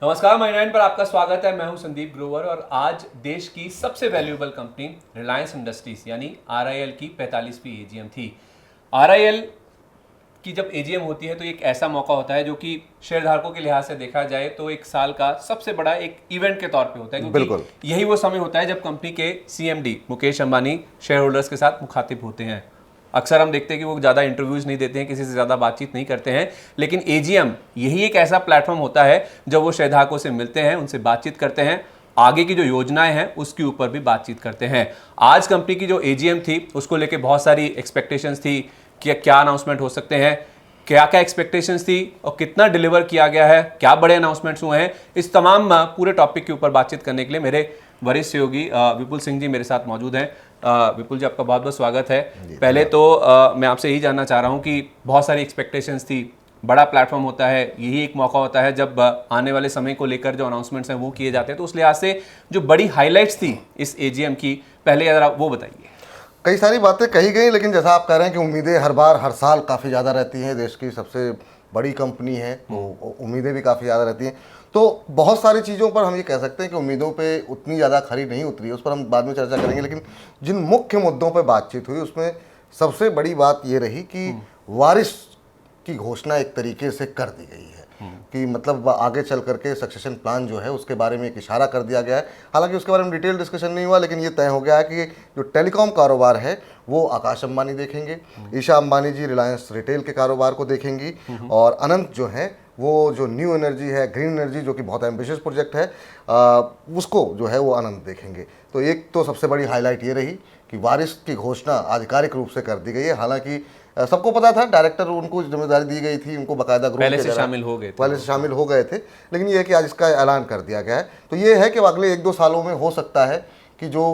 नमस्कार, माइंड पर आपका स्वागत है। मैं हूं संदीप ग्रोवर और आज देश की सबसे वैल्यूएबल कंपनी रिलायंस इंडस्ट्रीज यानी आरआईएल की 45वीं एजीएम थी। आरआईएल की जब एजीएम होती है तो एक ऐसा मौका होता है जो कि शेयरधारकों के लिहाज से देखा जाए तो एक साल का सबसे बड़ा एक इवेंट के तौर पे होता है, क्योंकि यही वो समय होता है जब कंपनी के CMD Mukesh Ambani share holders के साथ मुखातिब होते हैं। अक्सर हम देखते हैं कि वो ज़्यादा इंटरव्यूज़ नहीं देते हैं, किसी से ज़्यादा बातचीत नहीं करते हैं, लेकिन एजीएम यही एक ऐसा प्लेटफॉर्म होता है जब वो शेयरधारकों से मिलते हैं, उनसे बातचीत करते हैं, आगे की जो योजनाएं हैं उसके ऊपर भी बातचीत करते हैं। आज कंपनी की जो एजीएम थी उसको लेके बहुत सारी एक्सपेक्टेशंस थी कि क्या अनाउंसमेंट हो सकते हैं, क्या क्या एक्सपेक्टेशंस थी और कितना डिलीवर किया गया है, क्या बड़े अनाउंसमेंट्स हुए हैं। इस तमाम पूरे टॉपिक के ऊपर बातचीत करने के लिए मेरे वरिष्ठ सहयोगी विपुल सिंह जी मेरे साथ मौजूद हैं। विपुल जी, आपका बहुत बहुत स्वागत है। पहले तो मैं आपसे यही जानना चाह रहा हूं कि बहुत सारी एक्सपेक्टेशंस थी, बड़ा प्लेटफॉर्म होता है, यही एक मौका होता है जब आने वाले समय को लेकर जो अनाउंसमेंट्स हैं वो किए जाते हैं, तो उस लिहाज से जो बड़ी हाईलाइट्स थी इस एजीएम की, पहले अगर आप वो बताइए। कई सारी बातें कही गई, लेकिन जैसा आप कह रहे हैं कि उम्मीदें हर बार हर साल काफ़ी ज़्यादा रहती हैं। देश की सबसे बड़ी कंपनी है तो उम्मीदें भी काफ़ी ज़्यादा रहती हैं। तो बहुत सारी चीज़ों पर हम ये कह सकते हैं कि उम्मीदों पे उतनी ज़्यादा खरी नहीं उतरी, उस पर हम बाद में चर्चा करेंगे। लेकिन जिन मुख्य मुद्दों पर बातचीत हुई उसमें सबसे बड़ी बात ये रही कि वारिस की घोषणा एक तरीके से कर दी गई है कि मतलब आगे चल करके सक्सेशन प्लान जो है उसके बारे में एक इशारा कर दिया गया है। हालांकि उसके बारे में डिटेल डिस्कशन नहीं हुआ, लेकिन ये तय हो गया है कि जो टेलीकॉम कारोबार है वो आकाश अंबानी देखेंगे, ईशा अंबानी जी रिलायंस रिटेल के कारोबार को देखेंगी, और अनंत जो है वो जो न्यू एनर्जी है, ग्रीन एनर्जी, जो कि बहुत एम्बिशियस प्रोजेक्ट है, उसको जो है वो अनंत देखेंगे। तो एक तो सबसे बड़ी हाईलाइट ये रही कि वारिस की घोषणा आधिकारिक रूप से कर दी गई है। हालांकि सबको पता था, डायरेक्टर उनको जिम्मेदारी दी गई थी, उनको बाकायदा ग्रुप पहले से शामिल हो गए थे, लेकिन ये है कि आज इसका ऐलान कर दिया गया है। तो ये है कि अगले 1-2 सालों में हो सकता है कि जो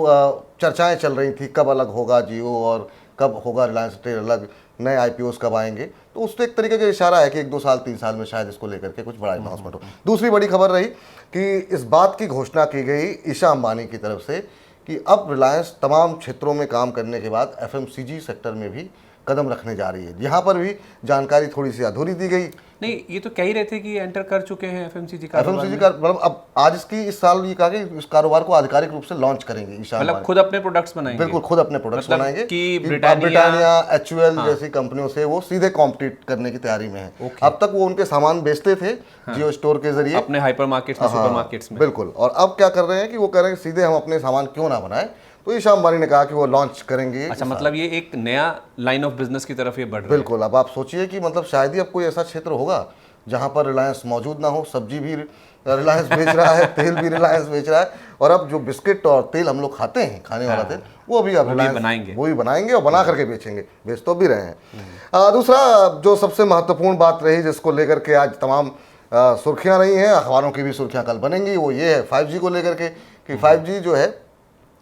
चर्चाएं चल रही थी कब अलग होगा जियो और कब होगा रिलायंस रिटेल अलग, नए आईपीओस कब आएंगे, तो उससे एक तरीके का इशारा है कि 1-2 साल 3 साल में शायद इसको लेकर के कुछ बड़ा अनाउंसमेंट हो। दूसरी बड़ी खबर रही कि इस बात की घोषणा की गई ईशा अंबानी की तरफ से कि अब रिलायंस तमाम क्षेत्रों में काम करने के बाद एफएमसीजी सेक्टर में भी कदम रखने जा रही है। यहाँ पर भी जानकारी थोड़ी सी अधूरी दी गई। नहीं, ये तो कह ही रहे थे कि एंटर कर चुके हैं एफएमसीजी का मतलब अब आज इसकी इस साल ये कहा कि इस कारोबार को आधिकारिक रूप से लॉन्च करेंगे ईशा अंबानी। मतलब खुद अपने प्रोडक्ट्स बनाएंगे। बिल्कुल खुद अपने प्रोडक्ट्स बनाएंगे कि ब्रिटानिया एचयूएल जैसी कंपनियों से वो सीधे कॉम्पिटिट करने की तैयारी में है। अब तक वो उनके सामान बेचते थे जियो स्टोर के जरिए अपने हाइपर मार्केट्स में, सुपर मार्केट्स में। बिल्कुल। और अब क्या कर रहे हैं कि वो कह रहे हैं सीधे हम अपने सामान क्यों ना बनाए, तो ईशा अंबानी ने कहा कि वो लॉन्च करेंगे। अच्छा, मतलब ये एक नया लाइन ऑफ बिजनेस की तरफ ये बढ़ रहा है। बिल्कुल। अब आप सोचिए कि मतलब शायद ही अब कोई ऐसा क्षेत्र होगा जहां पर रिलायंस मौजूद ना हो। सब्जी भी रिलायंस बेच रहा है, तेल भी रिलायंस बेच रहा है, और अब जो बिस्किट और तेल हम लोग खाते हैं, खाने वाला तेल, वो भी अब रिलायंस वो भी बनाएंगे और बना करके बेचेंगे, बेच तो भी रहे हैं। दूसरा जो सबसे महत्वपूर्ण बात रही जिसको लेकर के आज तमाम सुर्खियां रही हैं, अखबारों की भी सुर्खियां कल बनेंगी, वो ये है 5G को लेकर के कि 5G जो है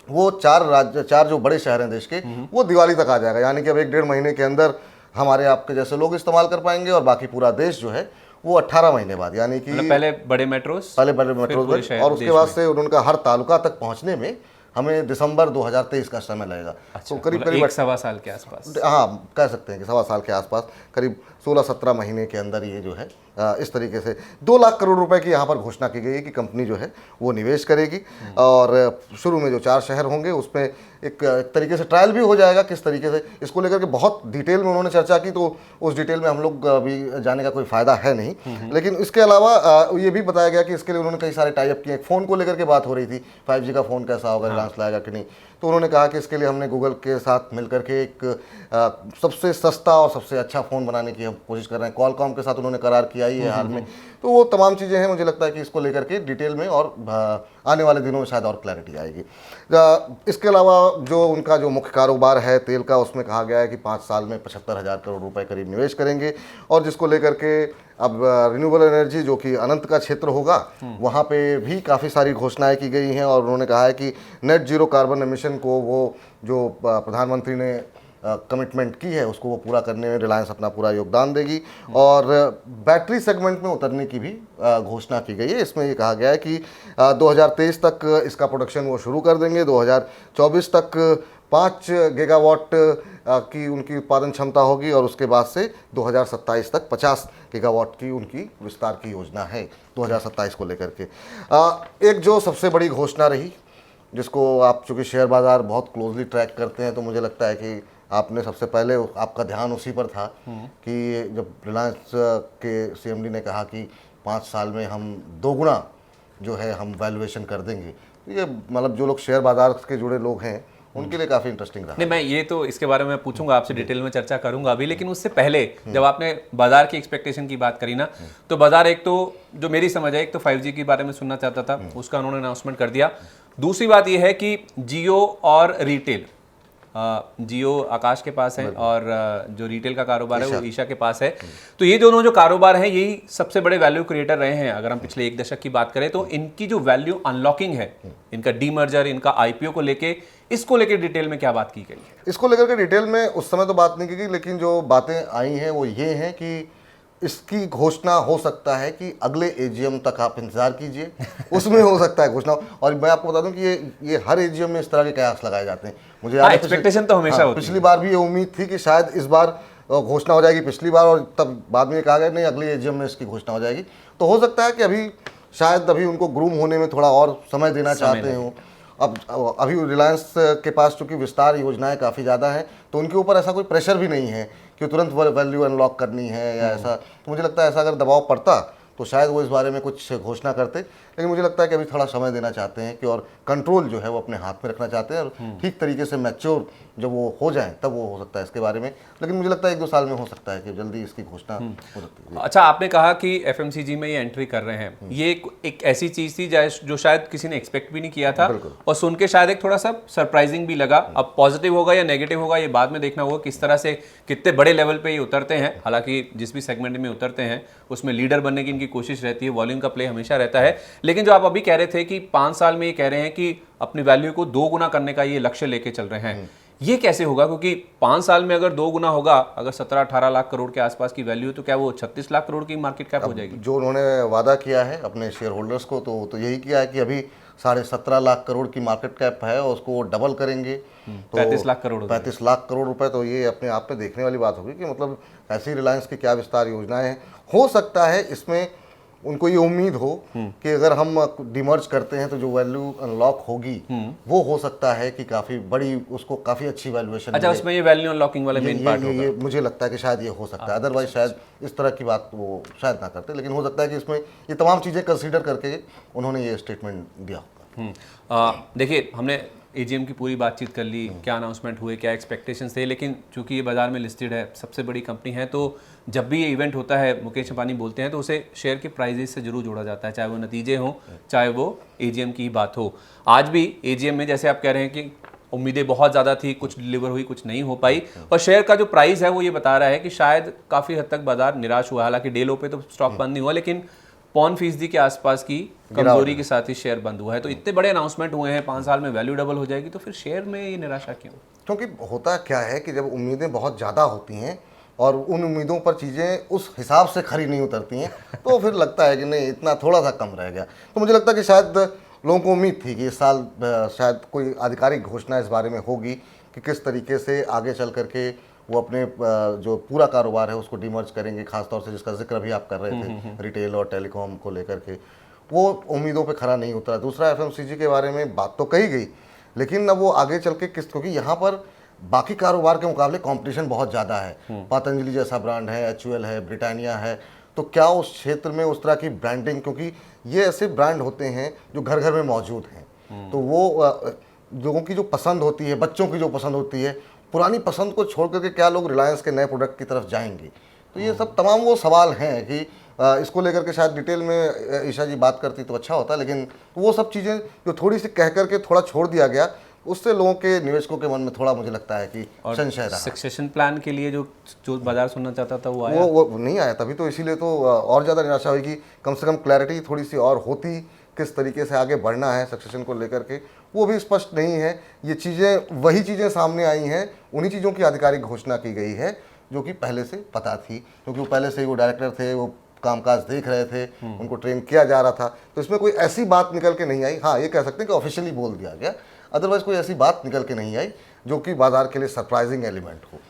वो 4 जो बड़े शहर हैं देश के, वो दिवाली तक आ जाएगा। यानी कि अब 1-1.5 महीने के अंदर हमारे आपके जैसे लोग इस्तेमाल कर पाएंगे, और बाकी पूरा देश जो है वो 18 महीने बाद, यानी कि पहले बड़े मेट्रोस और उसके बाद से उनका हर तालुका तक पहुंचने में हमें दिसंबर 2023 का समय लगेगा। अच्छा, तो करीब मतलब 1-1.25 साल के आसपास। हाँ, कह सकते हैं कि 1.25 साल के आसपास, करीब 16-17 महीने के अंदर ये जो है इस तरीके से 2 लाख करोड़ रुपए की यहाँ पर घोषणा की गई है कि कंपनी जो है वो निवेश करेगी। और शुरू में जो 4 शहर होंगे उसमें एक तरीके से ट्रायल भी हो जाएगा किस तरीके से, इसको लेकर के बहुत डिटेल में उन्होंने चर्चा की। तो उस डिटेल में हम लोग अभी जाने का कोई फ़ायदा है नहीं, लेकिन इसके अलावा ये भी बताया गया कि इसके लिए उन्होंने कई सारे टाइप किए। फ़ोन को लेकर के बात हो रही थी, 5G का फ़ोन कैसा होगा, रिलायंस लाएगा कि नहीं। तो उन्होंने कहा कि इसके लिए हमने गूगल के साथ मिलकर के एक सबसे सस्ता और सबसे अच्छा फ़ोन बनाने की हम कोशिश कर रहे हैं। कॉलकॉम के साथ उन्होंने करार किया ही है हाल में। तो वो तमाम चीज़ें हैं, मुझे लगता है कि इसको लेकर के डिटेल में और आने वाले दिनों में शायद और क्लैरिटी आएगी। इसके अलावा जो उनका जो मुख्य कारोबार है तेल का, उसमें कहा गया है कि 5 साल में 75,000 करोड़ रुपए करीब निवेश करेंगे, और जिसको लेकर के अब रिन्यूएबल एनर्जी जो कि अनंत का क्षेत्र होगा, वहाँ पे भी काफ़ी सारी घोषणाएं की गई हैं। और उन्होंने कहा है कि नेट जीरो कार्बन एमिशन को वो जो प्रधानमंत्री ने कमिटमेंट की है उसको वो पूरा करने में रिलायंस अपना पूरा योगदान देगी। और बैटरी सेगमेंट में उतरने की भी घोषणा की गई है। इसमें ये कहा गया है कि 2023 तक इसका प्रोडक्शन वो शुरू कर देंगे, 2024 तक 5 गीगावाट की उनकी उत्पादन क्षमता होगी और उसके बाद से 2027 तक 50 गीगावाट की उनकी विस्तार की योजना है 2027 को लेकर के। एक जो सबसे बड़ी घोषणा रही, जिसको आप चूँकि शेयर बाज़ार बहुत क्लोजली ट्रैक करते हैं, तो मुझे लगता है कि आपने सबसे पहले आपका ध्यान उसी पर था कि जब रिलायंस के सीएमडी ने कहा कि 5 साल में हम 2 गुना जो है हम वैल्यूएशन कर देंगे, तो ये मतलब जो लोग शेयर बाजार के जुड़े लोग हैं उनके लिए काफ़ी इंटरेस्टिंग रहा। नहीं, मैं ये तो इसके बारे में पूछूंगा आपसे, डिटेल में चर्चा करूंगा अभी, लेकिन उससे पहले जब आपने बाजार की एक्सपेक्टेशन की बात करी ना, तो बाजार एक तो जो मेरी समझ है, एक तो 5G के बारे में सुनना चाहता था, उसका उन्होंने अनाउंसमेंट कर दिया। दूसरी बात यह है कि जियो और रिटेल, जियो आकाश के पास है और जो रिटेल का कारोबार है वो ईशा के पास है। तो ये दोनों जो कारोबार हैं यही सबसे बड़े वैल्यू क्रिएटर रहे हैं। अगर हम पिछले 1 दशक की बात करें तो इनकी जो वैल्यू अनलॉकिंग है, इनका डीमर्जर, इनका आईपीओ को लेके, इसको लेके डिटेल में क्या बात की गई? इसको लेकर के डिटेल में उस समय तो बात नहीं की गई, लेकिन जो बातें आई हैं वो ये हैं कि इसकी घोषणा हो सकता है कि अगले एजीएम तक आप इंतजार कीजिए, उसमें हो सकता है घोषणा। और मैं आपको बता दूं कि ये हर एजीएम में इस तरह के कयास लगाए जाते हैं। मुझे याद है एक्सपेक्टेशन तो हमेशा होती है। पिछली बार भी ये उम्मीद थी कि शायद इस बार घोषणा हो जाएगी पिछली बार, और तब बाद में ये कहा गया नहीं अगले एजीएम में इसकी घोषणा हो जाएगी। तो हो सकता है कि अभी शायद उनको ग्रूम होने में थोड़ा और समय देना चाहते हो। अब अभी रिलायंस के पास चूंकि विस्तार योजनाएं काफ़ी ज़्यादा हैं, तो उनके ऊपर ऐसा कोई प्रेशर भी नहीं है कि तुरंत वैल्यू अनलॉक करनी है या ऐसा। तो मुझे लगता है ऐसा अगर दबाव पड़ता तो शायद वो इस बारे में कुछ घोषणा करते, लेकिन मुझे लगता है कि अभी थोड़ा समय देना चाहते हैं कि और कंट्रोल जो है वो अपने हाथ में रखना चाहते हैं, और ठीक तरीके से मैच्योर जब वो हो जाए तब वो हो सकता है इसके बारे में। लेकिन मुझे लगता है 1-2 साल में हो सकता है कि जल्दी इसकी घोषणा हो सकती है। अच्छा, आपने कहा कि एफएमसीजी में ये एंट्री कर रहे हैं, ये एक ऐसी चीज थी जो शायद किसी ने एक्सपेक्ट भी नहीं किया था, और सुन के शायद एक थोड़ा सा सरप्राइजिंग भी लगा। अब पॉजिटिव होगा या नेगेटिव होगा ये बाद में देखना होगा, किस तरह से कितने बड़े लेवल पे ये उतरते हैं। हालांकि जिस भी सेगमेंट में उतरते हैं उसमें लीडर बनने की इनकी कोशिश रहती है, वॉल्यूम का प्ले हमेशा रहता है। लेकिन जो आप अभी कह रहे थे कि 5 साल में ये कह रहे हैं कि अपनी वैल्यू को 2 गुना करने का ये लक्ष्य लेके चल रहे हैं, ये कैसे होगा? क्योंकि 5 साल में अगर 2 गुना होगा, अगर 17-18 लाख करोड़ के आसपास की वैल्यू, तो क्या वो 36 लाख करोड़ की मार्केट कैप हो जाएगी? जो उन्होंने वादा किया है अपने शेयर होल्डर्स को, तो यही किया है कि अभी 17.5 लाख करोड़ की मार्केट कैप है और उसको डबल करेंगे तो 35 लाख करोड़ 35 लाख करोड़ रुपए। तो ये अपने आप में देखने वाली बात होगी कि मतलब ऐसी रिलायंस की क्या विस्तार योजनाएं हैं। हो सकता है इसमें उनको ये उम्मीद हो कि अगर हम डिमर्ज करते हैं तो जो वैल्यू अनलॉक होगी वो हो सकता है कि काफ़ी बड़ी, उसको काफ़ी अच्छी वैल्यूएशन। अच्छा, उसमें ये वैल्यू अनलॉकिंग वाले मेन पार्ट होगा। ये मुझे लगता है कि शायद ये हो सकता है, अदरवाइज शायद इस तरह की बात वो शायद ना करते, लेकिन हो सकता है कि इसमें ये तमाम चीज़ें कंसीडर करके उन्होंने ये स्टेटमेंट दिया होगा। देखिए, हमने एजीएम की पूरी बातचीत कर ली, क्या अनाउंसमेंट हुए, क्या एक्सपेक्टेशंस थे, लेकिन चूंकि ये बाजार में लिस्टेड है, सबसे बड़ी कंपनी है, तो जब भी ये इवेंट होता है, मुकेश अंबानी बोलते हैं, तो उसे शेयर के प्राइजेस से जरूर जोड़ा जाता है, चाहे वो नतीजे हों, चाहे वो एजीएम की बात हो। आज भी एजीएम में जैसे आप कह रहे हैं कि उम्मीदें बहुत ज़्यादा थी, कुछ डिलीवर हुई, कुछ नहीं हो पाई, और शेयर का जो प्राइस है वो ये बता रहा है कि शायद काफ़ी हद तक बाजार निराश हुआ। हालांकि डे लो पे तो स्टॉक बंद नहीं हुआ, लेकिन 5% के आसपास की कमजोरी के साथ ही शेयर बंद हुआ है। तो इतने बड़े अनाउंसमेंट हुए हैं, 5 साल में वैल्यू डबल हो जाएगी, तो फिर शेयर में ये निराशा क्यों? क्योंकि होता क्या है कि जब उम्मीदें बहुत ज़्यादा होती हैं और उन उम्मीदों पर चीज़ें उस हिसाब से खरी नहीं उतरती हैं, तो फिर लगता है कि नहीं, इतना थोड़ा सा कम रह गया। तो मुझे लगता है कि शायद लोगों को उम्मीद थी कि इस साल शायद कोई आधिकारिक घोषणा इस बारे में होगी कि किस तरीके से आगे चल करके वो अपने जो पूरा कारोबार है उसको डिमर्ज करेंगे, खासतौर से जिसका जिक्र भी आप कर रहे थे, रिटेल और टेलीकॉम को लेकर के। वो उम्मीदों पे खरा नहीं उतरा। दूसरा, एफएमसीजी के बारे में बात तो कही गई, लेकिन अब वो आगे चल के क्योंकि यहाँ पर बाकी कारोबार के मुकाबले कंपटीशन बहुत ज़्यादा है। पतंजलि जैसा ब्रांड है, एचयूएल है, ब्रिटानिया है, तो क्या उस क्षेत्र में उस तरह की ब्रांडिंग, क्योंकि ये ऐसे ब्रांड होते हैं जो घर घर में मौजूद हैं, तो वो लोगों की जो पसंद होती है, बच्चों की जो पसंद होती है, पुरानी पसंद को छोड़ करके क्या लोग रिलायंस के नए प्रोडक्ट की तरफ जाएंगे? तो ये सब तमाम वो सवाल हैं कि इसको लेकर के शायद डिटेल में ईशा जी बात करती तो अच्छा होता, लेकिन वो सब चीज़ें जो थोड़ी सी कह करके थोड़ा छोड़ दिया गया, उससे लोगों के निवेशकों के मन में थोड़ा मुझे लगता है कि संशय रहा। सक्सेशन प्लान के लिए जो बाजार सुनना चाहता था वो आया, वो नहीं आया, तभी तो इसीलिए तो और ज़्यादा निराशा हुई कि कम से कम क्लैरिटी थोड़ी सी और होती, किस तरीके से आगे बढ़ना है सक्सेशन को लेकर के, वो भी स्पष्ट नहीं है। ये चीज़ें वही चीज़ें सामने आई हैं, उन्हीं चीज़ों की आधिकारिक घोषणा की गई है जो कि पहले से पता थी, क्योंकि वो पहले से ही वो डायरेक्टर थे, वो कामकाज देख रहे थे, उनको ट्रेन किया जा रहा था। तो इसमें कोई ऐसी बात निकल के नहीं आई। हाँ, ये कह सकते हैं कि ऑफिशियली बोल दिया गया, अदरवाइज कोई ऐसी बात निकल के नहीं आई जो कि बाजार के लिए सरप्राइजिंग एलिमेंट हो।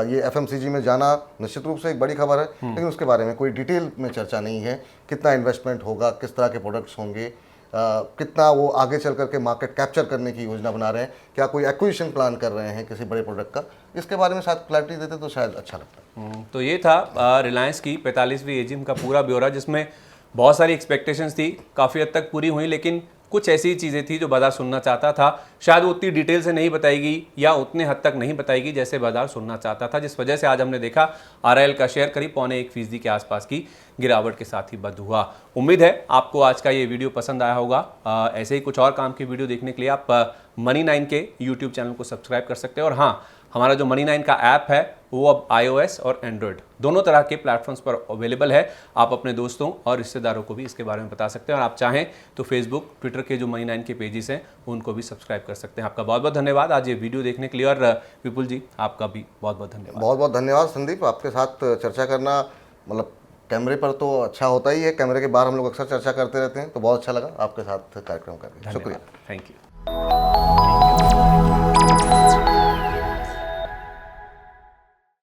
ये एफएमसीजी में जाना निश्चित रूप से एक बड़ी खबर है, लेकिन उसके बारे में कोई डिटेल में चर्चा नहीं है। कितना इन्वेस्टमेंट होगा, किस तरह के प्रोडक्ट्स होंगे, कितना वो आगे चल करके मार्केट कैप्चर करने की योजना बना रहे हैं, क्या कोई एक्विजिशन प्लान कर रहे हैं किसी बड़े प्रोडक्ट का, इसके बारे में शायद क्लैरिटी देते तो शायद अच्छा लगता। तो ये था रिलायंस की 45वीं एजीएम का पूरा ब्यौरा, जिसमें बहुत सारी एक्सपेक्टेशंस थी, काफ़ी हद तक पूरी हुई, लेकिन कुछ ऐसी चीज़ें थी जो बाजार सुनना चाहता था, शायद वो उतनी डिटेल से नहीं बताएगी या उतने हद तक नहीं बताएगी जैसे बाजार सुनना चाहता था, जिस वजह से आज हमने देखा आरआईएल का शेयर करीब 0.25% के आसपास की गिरावट के साथ ही बंद हुआ। उम्मीद है आपको आज का ये वीडियो पसंद आया होगा। ऐसे ही कुछ और काम की वीडियो देखने के लिए आप Money9 के यूट्यूब चैनल को सब्सक्राइब कर सकते हैं। और हाँ, हमारा जो Money9 का ऐप है वो अब iOS और एंड्रॉयड दोनों तरह के प्लेटफॉर्म्स पर अवेलेबल है। आप अपने दोस्तों और रिश्तेदारों को भी इसके बारे में बता सकते हैं, और आप चाहें तो फेसबुक, ट्विटर के जो Money9 के पेजेस हैं उनको भी सब्सक्राइब कर सकते हैं। आपका बहुत बहुत धन्यवाद आज ये वीडियो देखने के लिए, और विपुल जी आपका भी बहुत बहुत धन्यवाद। बहुत बहुत धन्यवाद संदीप, आपके साथ चर्चा करना मतलब कैमरे पर तो अच्छा होता ही है, कैमरे के बाहर हम लोग अक्सर चर्चा करते रहते हैं, तो बहुत अच्छा लगा आपके साथ कार्यक्रम करके। शुक्रिया, थैंक यू।